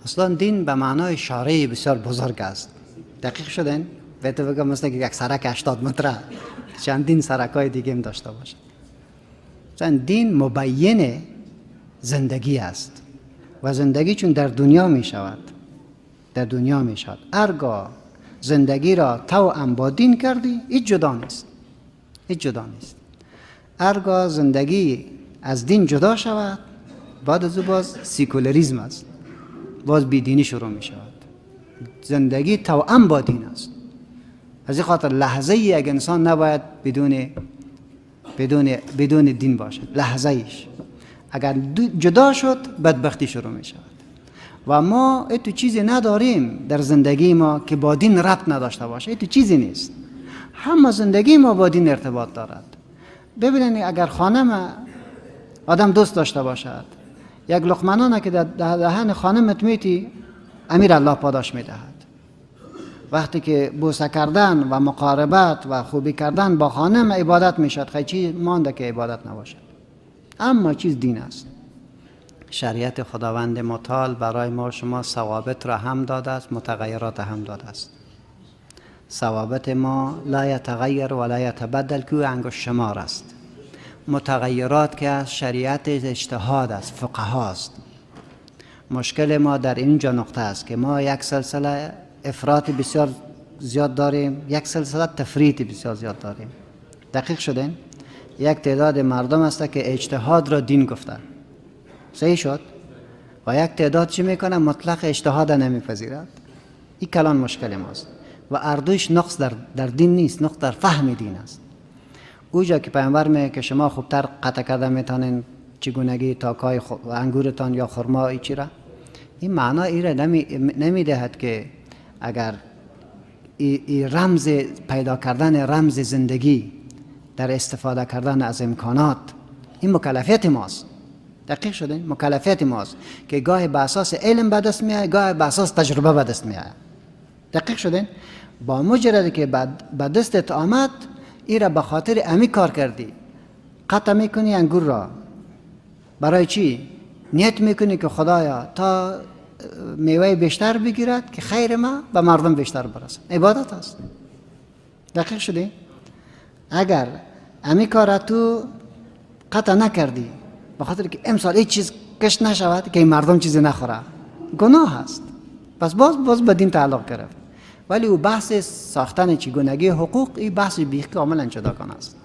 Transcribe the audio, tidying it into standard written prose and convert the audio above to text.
اصلا دین به معنای شارع بسیار بزرگ است. دقیق شدن؟ بهتر بگم مثل که یک سرک 80 متره چندین سرکای دیگه هم داشته باشه. مثلا دین مبین زندگی است و زندگی چون در دنیا می شود، در دنیا می شود. هرگاه زندگی را توأم با دین کردی هیچ جدا نیست، هیچ جدا نیست. هرگاه زندگی از دین جدا شود بعد از او باز سیکولاریسم است، باز بیدینی شروع می شود. زندگی توأم با دین است. از این خاطر لحظه یک انسان نباید بدون دین باشد. لحظه ایش اگر جدا شد بدبختی شروع می شود. و ما ایتو چیزی نداریم در زندگی ما که با دین ربط نداشته باشه. ایتو چیزی نیست. همه زندگی ما با دین ارتباط دارد. ببینید اگر خانم آدم دوست داشته باشد، یک لقمه نان که در دهن خانمت میتی امیر الله پاداش میدهد. وقتی که بوسه کردن و مقاربت و خوبی کردن با خانم عبادت میشد، خیلی چیز مانده که عبادت نباشد. اما چیز دین است. شریعت خداوند متعال برای ما شما ثوابت را هم داده است، متغیرات هم داده است. ثوابت ما لا یتغیر و لا یتبدل که انگشت شمار است. متغیرات که از شریعت اجتهاد است، فقها است. مشکل ما در اینجا نقطه است که ما یک سلسله افراط بسیار زیاد داریم، یک سلسله تفریط بسیار زیاد داریم. دقیق شدین؟ یک تعداد مردم است که اجتهاد را دین گفتن، صحیح شد، و یک تعداد چی میکنه؟ مطلق اجتهاد نمیپذیرد. این کلان مشکل ماست و اردوش نقص در دین نیست، نقص در فهم دین است. اوجا که پیامبر میگه که شما خوبتر قطع کرده میتونین چگونگی تاکای و انگورتان یا خرما چی را، این معنا ای را نمیدهد که اگر ای رمز پیدا کردن رمز زندگی در استفاده کردن از امکانات، این مکلفیت ماست. دقیق شدین؟ مکلفیت ماست که گاهی به اساس علم به دست میاد، گاهی به اساس تجربه به دست میاد. دقیق شدین؟ با مجرد که به دستت آمد ای را به خاطر امی کار کردی، قطع میکنی انگور را. برای چی؟ نیت میکنی که خدایا تا میوه بیشتر بگیرد که خیر ما به مردم بیشتر برسد. عبادت است. دقیق شدی؟ اگر امی کار تو قطع نکردی به خاطر که امسال هیچ چیز کشت نشود که این مردم چیزی نخوره، گناه است. پس باز به دین تعلق گرفت. ولی او بحث ساختن چگونگی حقوق، این بحث بیخ کاملا جداگانه است.